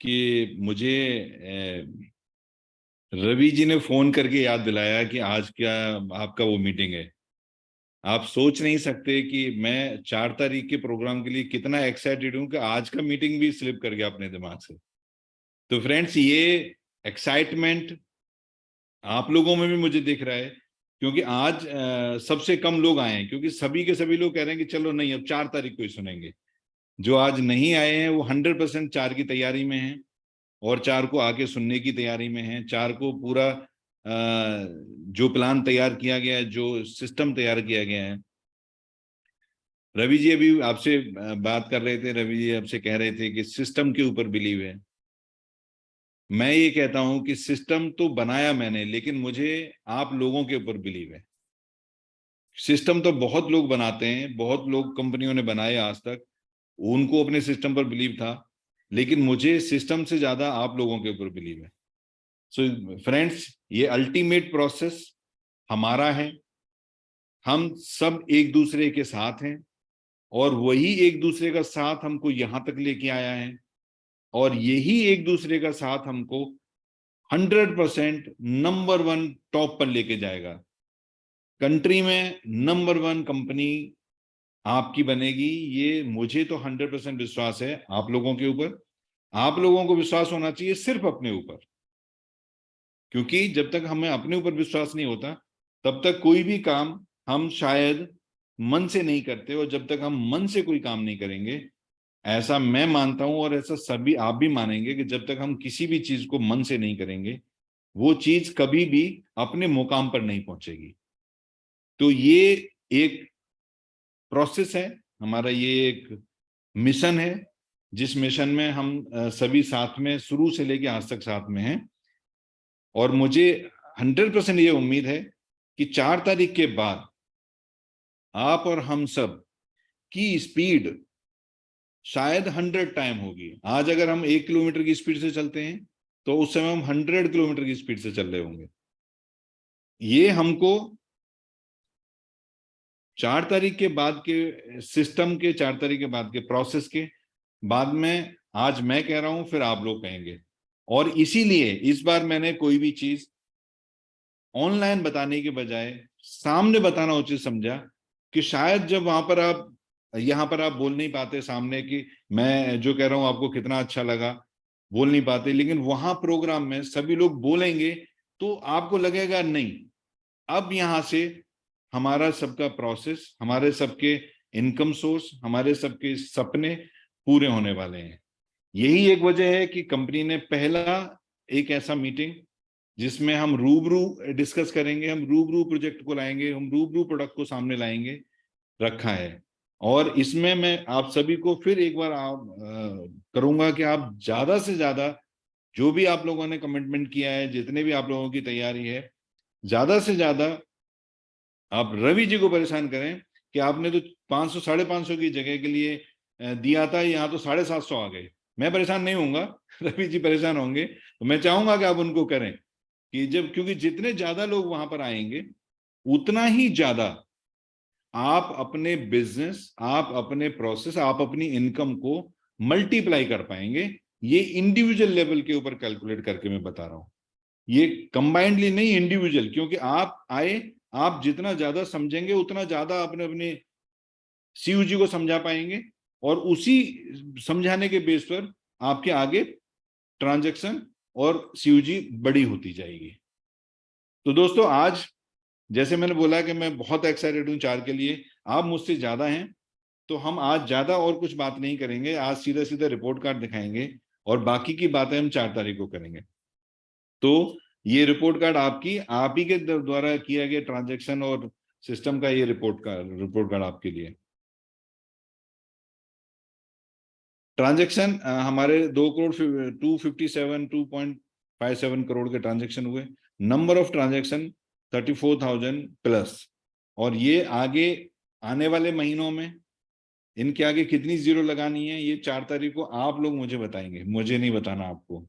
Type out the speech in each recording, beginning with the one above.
कि मुझे रवि जी ने फोन करके याद दिलाया कि आज क्या आपका वो मीटिंग है। आप सोच नहीं सकते कि मैं 4 तारीख के प्रोग्राम के लिए कितना एक्साइटेड हूं कि आज का मीटिंग भी स्लिप कर गया अपने दिमाग से। तो फ्रेंड्स, ये एक्साइटमेंट आप लोगों में भी मुझे दिख रहा है, क्योंकि आज सबसे कम लोग आए हैं, क्योंकि सभी के सभी लोग कह रहे हैं कि चलो नहीं, अब 4 तारीख को ही सुनेंगे। जो आज नहीं आए हैं वो 100% 4 की तैयारी में हैं, और 4 को आके सुनने की तैयारी में हैं। 4 को पूरा जो प्लान तैयार किया गया है, जो सिस्टम तैयार किया गया है। रवि जी अभी आपसे बात कर रहे थे, रवि जी आपसे कह रहे थे कि सिस्टम के ऊपर बिलीव है। मैं ये कहता हूं कि सिस्टम तो बनाया मैंने, लेकिन मुझे आप लोगों के ऊपर बिलीव है। सिस्टम तो बहुत लोग बनाते हैं, बहुत लोग कंपनियों ने बनाए आज तक, उनको अपने सिस्टम पर बिलीव था, लेकिन मुझे सिस्टम से ज्यादा आप लोगों के ऊपर बिलीव है। सो फ्रेंड्स, ये अल्टीमेट प्रोसेस हमारा है। हम सब एक दूसरे के साथ हैं, और वही एक दूसरे का साथ हमको यहां तक लेके आया है, और यही एक दूसरे का साथ हमको 100% नंबर 1 टॉप पर लेके जाएगा। कंट्री में नंबर 1 कंपनी आपकी बनेगी, ये मुझे तो 100% विश्वास है आप लोगों के ऊपर। आप लोगों को विश्वास होना चाहिए सिर्फ अपने ऊपर, क्योंकि जब तक हमें अपने ऊपर विश्वास नहीं होता तब तक कोई भी काम हम शायद मन से नहीं करते, और जब तक हम मन से कोई काम नहीं करेंगे, ऐसा मैं मानता हूं और ऐसा सभी आप भी मानेंगे, कि जब तक हम किसी भी चीज को मन से नहीं करेंगे वो चीज कभी भी अपने मुकाम पर नहीं पहुंचेगी। तो ये एक प्रोसेस है हमारा, ये एक मिशन है, जिस मिशन में हम सभी साथ में शुरू से लेके आज तक साथ में हैं। और मुझे 100% ये उम्मीद है कि 4 तारीख के बाद आप और हम सब की स्पीड शायद 100 टाइम होगी। आज अगर हम 1 किलोमीटर की स्पीड से चलते हैं, तो उस समय हम 100 किलोमीटर की स्पीड से चल रहे होंगे। ये हमको 4 तारीख के बाद के सिस्टम के, 4 तारीख के बाद के प्रोसेस के बाद में, आज मैं कह रहा हूं फिर आप लोग कहेंगे। और इसीलिए इस बार मैंने कोई भी चीज ऑनलाइन बताने के बजाय सामने बताना उचित समझा, कि शायद जब वहां पर आप, यहां पर आप बोल नहीं पाते सामने कि मैं जो कह रहा हूं आपको कितना अच्छा लगा, बोल नहीं पाते, लेकिन वहां प्रोग्राम में सभी लोग बोलेंगे तो आपको लगेगा नहीं, अब यहां से हमारा सबका प्रोसेस, हमारे सबके इनकम सोर्स, हमारे सबके सपने पूरे होने वाले हैं। यही एक वजह है कि कंपनी ने पहला एक ऐसा मीटिंग जिसमें हम रूबरू डिस्कस करेंगे, हम रूबरू प्रोजेक्ट को लाएंगे, हम रूबरू प्रोडक्ट को सामने लाएंगे, रखा है। और इसमें मैं आप सभी को फिर एक बार करूंगा कि आप ज्यादा से ज्यादा, जो भी आप लोगों ने कमिटमेंट किया है, जितने भी आप लोगों की तैयारी है, ज्यादा से ज्यादा आप रवि जी को परेशान करें कि आपने तो 500 550 की जगह के लिए दिया था, यहाँ तो 750 आ गए। मैं परेशान नहीं होऊंगा, रवि जी परेशान होंगे। तो मैं चाहूंगा कि आप उनको करें, कि जब, क्योंकि जितने ज्यादा लोग वहां पर आएंगे उतना ही ज्यादा आप अपने बिजनेस, आप अपने प्रोसेस, आप अपनी इनकम को मल्टीप्लाई कर पाएंगे। ये इंडिविजुअल लेवल के ऊपर कैलकुलेट करके मैं बता रहा हूं, ये कंबाइंडली नहीं, इंडिविजुअल। क्योंकि आप आए, आप जितना ज्यादा समझेंगे उतना ज्यादा अपने अपने सीयूजी को समझा पाएंगे, और उसी समझाने के बेस पर आपके आगे ट्रांजैक्शन और सीयूजी बड़ी होती जाएगी। तो दोस्तों, आज जैसे मैंने बोला कि मैं बहुत एक्साइटेड हूं 4 के लिए, आप मुझसे ज्यादा हैं, तो हम आज ज्यादा और कुछ बात नहीं करेंगे, आज सीधा सीधा रिपोर्ट कार्ड दिखाएंगे, और बाकी की बातें हम 4 तारीख को करेंगे। तो ये रिपोर्ट कार्ड आपकी, आप ही के द्वारा किया गया ट्रांजैक्शन और सिस्टम का ये रिपोर्ट कार्ड आपके लिए। ट्रांजैक्शन हमारे 2,257,2.57 करोड़ के ट्रांजैक्शन हुए। Number of transaction 34,000 plus. और ये आगे आने वाले महीनों में इनके आगे कितनी जीरो लगानी है, ये 4 तारीख को आप लोग मुझे बताएंगे, मुझे नहीं बताना आपको।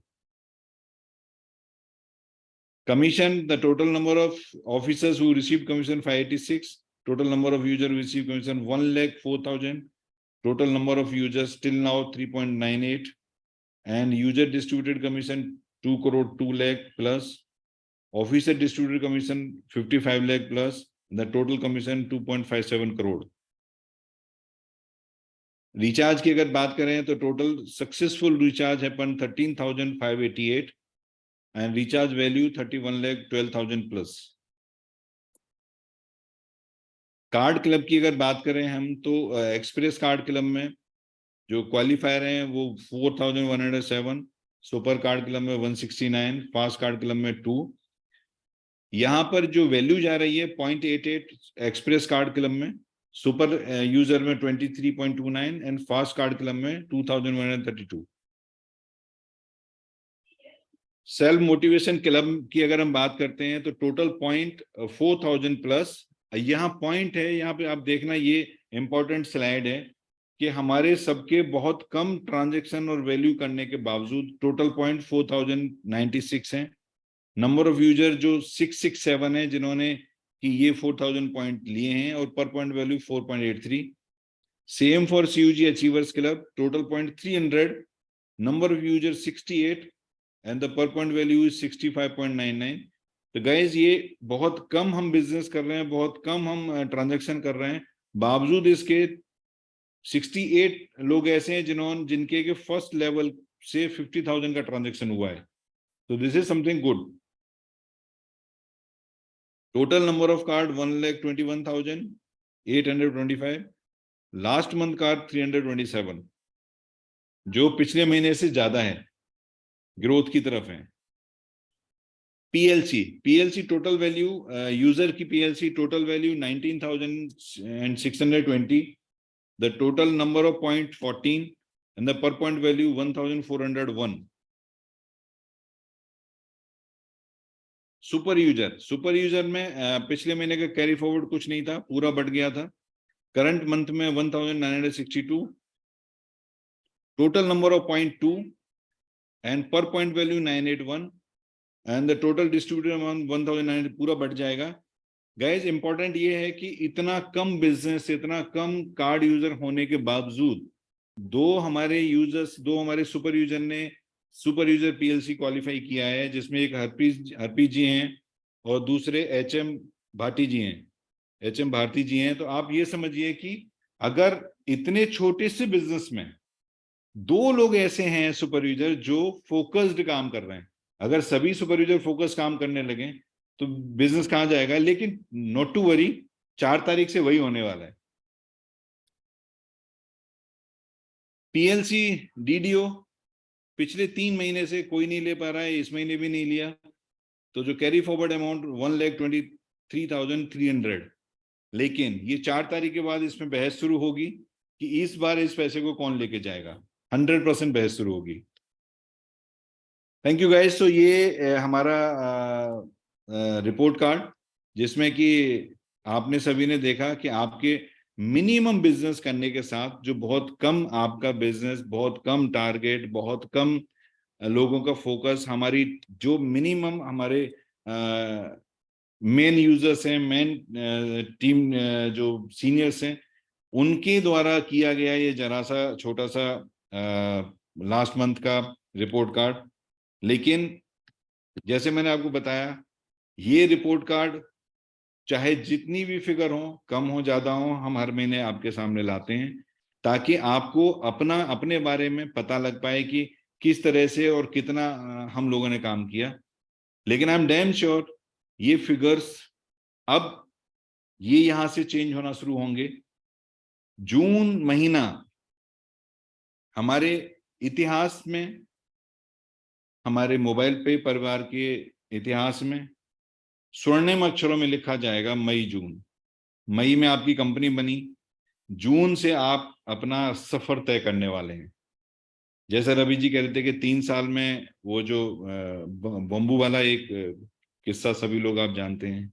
Commission, the total number of officers who received commission 586, total number of users who received commission 1,04,000, total number of users till now 3.98, and user distributed commission 2 crore 2 lakh plus, officer distributed commission 55 lakh plus, the total commission 2.57 crore. Recharge की अगर बात करें तो total successful recharge है 13,588 and recharge value 31,12,000 plus. Card club की अगर बात करें हम तो एक्सप्रेस कार्ड क्लब में जो क्वालिफायर हैं वो 4,107, सुपर कार्ड क्लब में 169, फास्ट कार्ड क्लब में 2. यहाँ पर जो वैल्यू जा रही है 0.88 एक्सप्रेस कार्ड क्लब में, सुपर यूजर में 23.29 एंड फास्ट कार्ड क्लब में 2,132. सेल्फ मोटिवेशन क्लब की अगर हम बात करते हैं तो टोटल पॉइंट 4,000 प्लस. यहाँ पॉइंट है, यहाँ पे आप देखना, ये इंपॉर्टेंट स्लाइड है कि हमारे सबके बहुत कम ट्रांजैक्शन और वैल्यू करने के बावजूद टोटल पॉइंट 4,096 हैं. नंबर ऑफ यूजर जो 667 है जिन्होंने कि ये 4,000 पॉइंट लिए हैं और पर point value 4.83. Same for CUG achievers club, total point 300, number of user 68 and the पर पॉइंट वैल्यू इज 65.99. तो गाइज ये बहुत कम हम बिजनेस कर रहे हैं, बहुत कम हम ट्रांजैक्शन कर रहे हैं, बावजूद इसके 68 लोग ऐसे हैं जिनके के फर्स्ट लेवल से 50,000 का ट्रांजैक्शन हुआ है. तो this is something good. Total number of card 1,21,825. Last month card 327, जो पिछले महीने से ज्यादा है, ग्रोथ की तरफ है. PLC टोटल वैल्यू, यूजर की PLC total value 19,620, the total number of point 14 and the पर पॉइंट वैल्यू 1,401. सुपर यूजर में पिछले महीने का कैरी फॉरवर्ड कुछ नहीं था, पूरा बढ़ गया था. करंट मंथ में 1,962, total number of point 2 and per point value 981 and the total distributed amount 1,900, पूरा बढ़ जाएगा. गाइज इंपॉर्टेंट ये है कि इतना कम बिजनेस, इतना कम कार्ड यूजर होने के बावजूद दो हमारे सुपर यूजर ने सुपर यूजर PLC क्वालिफाई किया है, जिसमें एक हरपी जी हैं और दूसरे HM भारती जी हैं. तो आप ये समझिए कि अगर इतने छोटे से बिजनेस में दो लोग ऐसे हैं सुपर यूजर जो फोकस्ड काम कर रहे हैं, अगर सभी सुपर यूजर फोकस काम करने लगे तो बिजनेस कहां जाएगा. लेकिन नॉट टू वरी, 4 तारीख से वही होने वाला है. PLC DDO पिछले 3 महीने से कोई नहीं ले पा रहा है, इस महीने भी नहीं लिया, तो जो कैरी फॉरवर्ड अमाउंट 1,23,300. लेकिन ये 4 तारीख के बाद इसमें बहस शुरू होगी कि इस बार इस पैसे को कौन लेके जाएगा. 100% बहस शुरू होगी. Thank you guys. तो ये हमारा रिपोर्ट कार्ड, जिसमें कि आपने सभी ने देखा कि आपके मिनिमम बिजनेस करने के साथ जो बहुत कम आपका बिजनेस, बहुत कम टारगेट, बहुत कम लोगों का फोकस, हमारी जो मिनिमम हमारे मेन यूजर्स हैं, मेन टीम जो सीनियर्स हैं, उनके द्वारा किया गया ये जरा सा छोटा सा लास्ट मंथ का रिपोर्ट कार्ड. लेकिन जैसे मैंने आपको बताया, ये रिपोर्ट कार्ड चाहे जितनी भी फिगर हो, कम हो ज्यादा हो, हम हर महीने आपके सामने लाते हैं ताकि आपको अपने बारे में पता लग पाए कि किस तरह से और कितना हम लोगों ने काम किया. लेकिन आई एम डैम श्योर ये फिगर्स अब ये यहां से चेंज होना शुरू होंगे. जून महीना हमारे इतिहास में, हमारे मोबाइल पे परिवार के इतिहास में स्वर्णिम अक्षरों में लिखा जाएगा. मई में आपकी कंपनी बनी, जून से आप अपना सफर तय करने वाले हैं. जैसा रवि जी कह रहे थे कि 3 साल में, वो जो बम्बू वाला एक किस्सा सभी लोग आप जानते हैं,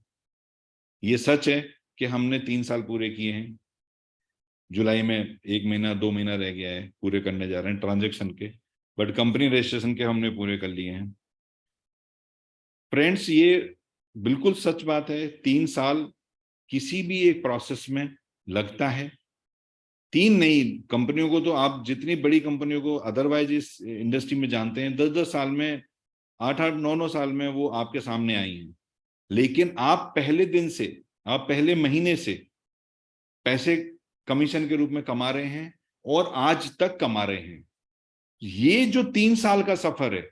ये सच है कि हमने 3 साल पूरे किए हैं. जुलाई में 1 महीना 2 महीना रह गया है, पूरे करने जा रहे हैं ट्रांजैक्शन के, बट कंपनी रजिस्ट्रेशन के हमने पूरे कर लिए हैं. फ्रेंड्स, ये बिल्कुल सच बात है. 3 साल किसी भी एक प्रोसेस में लगता है. 3 नहीं कंपनियों को तो आप जितनी बड़ी कंपनियों को अदरवाइज इस इंडस्ट्री में जानते हैं, 10-10 साल में, 8-8, 9-9 साल में वो आपके सामने आई हैं। लेकिन आप पहले दिन से, आप पहले महीने से पैसे कमीशन के रूप में कमा रहे हैं और आज तक कमा रहे हैं। ये जो 3 साल का सफर है,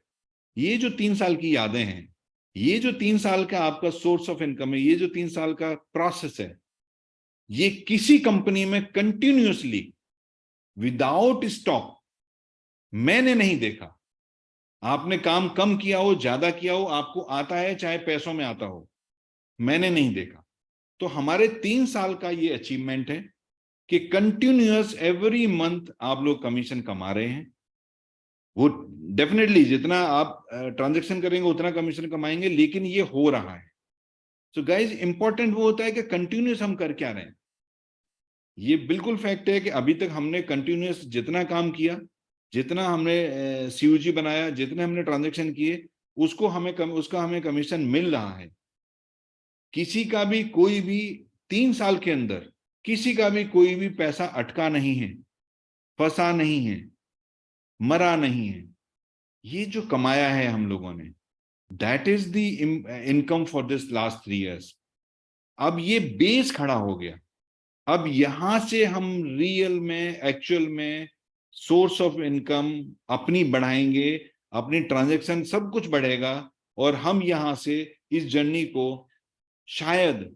ये जो 3 साल की यादें हैं, ये जो 3 साल का आपका सोर्स ऑफ इनकम है, ये जो 3 साल का प्रोसेस है, ये किसी कंपनी में कंटिन्यूअसली विदाउट स्टॉप मैंने नहीं देखा। आपने काम कम किया हो, ज्यादा किया हो, आपको आता है चाहे पैसों में आता हो, मैंने नहीं देखा। तो हमारे 3 साल का ये अचीवमेंट है कि कंटिन्यूअस एवरी मंथ आप लोग कमीशन कमा रहे हैं। वो डेफिनेटली जितना आप ट्रांजैक्शन करेंगे उतना कमीशन कमाएंगे, लेकिन ये हो रहा है। सो गाइज इंपॉर्टेंट वो होता है कि कंटिन्यूअस हम कर क्या रहे हैं। ये बिल्कुल फैक्ट है कि अभी तक हमने कंटिन्यूअस जितना काम किया, जितना हमने सीयूजी बनाया, जितने हमने ट्रांजैक्शन किए, उसका हमें कमीशन मिल रहा है। किसी का भी कोई भी 3 साल के अंदर किसी का भी कोई भी पैसा अटका नहीं है, फंसा नहीं है, मरा नहीं है। ये जो कमाया है हम लोगों ने, that is the income for this last 3 years। अब ये बेस खड़ा हो गया, अब यहां से हम रियल में, एक्चुअल में सोर्स ऑफ इनकम अपनी बढ़ाएंगे, अपनी ट्रांजैक्शन सब कुछ बढ़ेगा, और हम यहां से इस जर्नी को शायद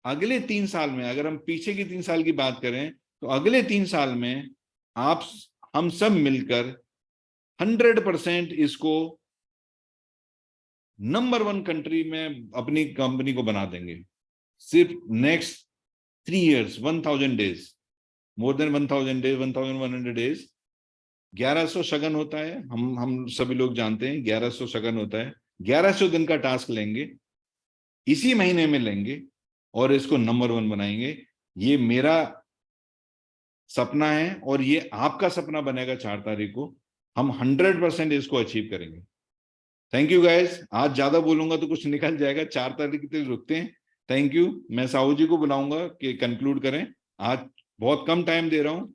अगले 3 साल में, अगर हम पीछे की 3 साल की बात करें, तो अगले 3 साल में हम सब मिलकर 100% इसको नंबर 1 कंट्री में अपनी कंपनी को बना देंगे। सिर्फ next 3 years, 1000 days, more than 1000 days, 1100 days, 1100 Shagun होता है, हम सभी लोग जानते हैं 1100 शगन होता है। 1100 दिन का टास्क लेंगे, इसी महीने में लेंगे और इसको नंबर 1 बनाएंगे। ये मेरा सपना है और ये आपका सपना बनेगा। 4 तारीख को हम 100% इसको अचीव करेंगे। Thank you guys. आज ज्यादा बोलूंगा तो कुछ निकल जाएगा, 4 तारीख तक रुकते हैं। Thank you. मैं साहू जी को बुलाऊंगा कि कंक्लूड करें, आज बहुत कम टाइम दे रहा हूं।